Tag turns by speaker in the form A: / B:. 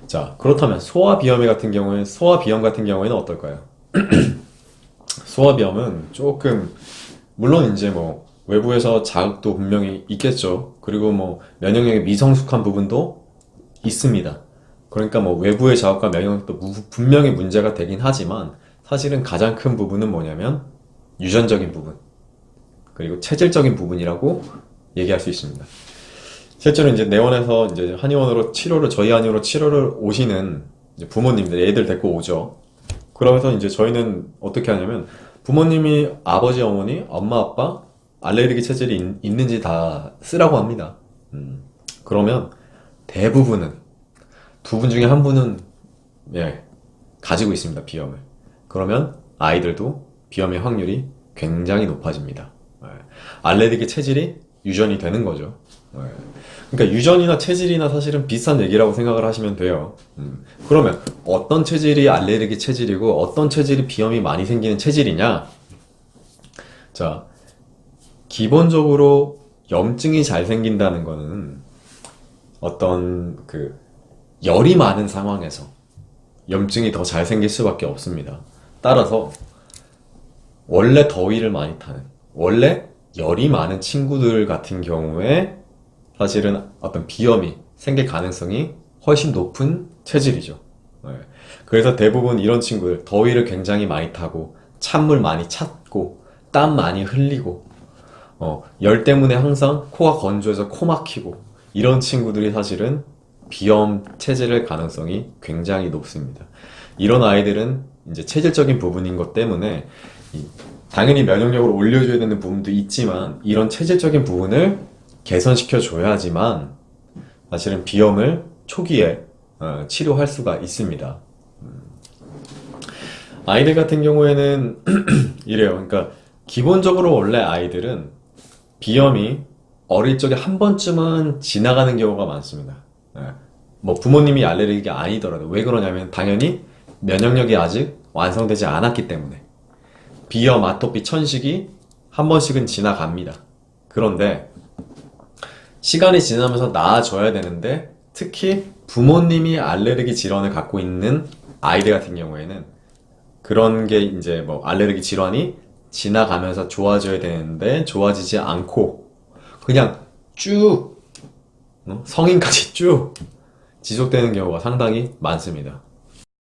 A: 자, 그렇다면 소화비염 같은 경우에는 어떨까요? 소화비염은 조금, 물론 이제 뭐 외부에서 자극도 분명히 있겠죠. 그리고 뭐 면역력이 미성숙한 부분도 있습니다. 그러니까 뭐 외부의 자극과 면역력도 분명히 문제가 되긴 하지만 사실은 가장 큰 부분은 뭐냐면 유전적인 부분, 그리고 체질적인 부분이라고 얘기할 수 있습니다. 실제로 이제 내원에서 이제 저희 한의원으로 치료를 오시는 이제 부모님들, 애들 데리고 오죠. 그러면서 이제 저희는 어떻게 하냐면 부모님이 아버지, 어머니, 엄마, 아빠 알레르기 체질이 있는지 다 쓰라고 합니다. 그러면 대부분은 두 분 중에 한 분은 예, 가지고 있습니다, 비염을. 그러면 아이들도 비염의 확률이 굉장히 높아집니다. 예. 알레르기 체질이 유전이 되는 거죠. 예. 그러니까 유전이나 체질이나 사실은 비슷한 얘기라고 생각을 하시면 돼요. 그러면 어떤 체질이 알레르기 체질이고 어떤 체질이 비염이 많이 생기는 체질이냐? 자, 기본적으로 염증이 잘 생긴다는 거는 어떤 열이 많은 상황에서 염증이 더 잘 생길 수밖에 없습니다. 따라서 원래 더위를 많이 타는, 원래 열이 많은 친구들 같은 경우에 사실은 어떤 비염이 생길 가능성이 훨씬 높은 체질이죠. 네. 그래서 대부분 이런 친구들, 더위를 굉장히 많이 타고 찬물 많이 찾고 땀 많이 흘리고 열 때문에 항상 코가 건조해서 코 막히고 이런 친구들이 사실은 비염 체질일 가능성이 굉장히 높습니다. 이런 아이들은 이제 체질적인 부분인 것 때문에 당연히 면역력을 올려줘야 되는 부분도 있지만 이런 체질적인 부분을 개선시켜 줘야지만 사실은 비염을 초기에 치료할 수가 있습니다. 아이들 같은 경우에는 이래요. 그러니까 기본적으로 원래 아이들은 비염이 어릴 적에 한 번쯤은 지나가는 경우가 많습니다. 뭐 부모님이 알레르기가 아니더라도 왜 그러냐면 당연히 면역력이 아직 완성되지 않았기 때문에 비염, 아토피, 천식이 한 번씩은 지나갑니다. 그런데 시간이 지나면서 나아져야 되는데 특히 부모님이 알레르기 질환을 갖고 있는 아이들 같은 경우에는 그런 게 이제 뭐 알레르기 질환이 지나가면서 좋아져야 되는데 좋아지지 않고 그냥 쭉 성인까지 쭉 지속되는 경우가 상당히 많습니다.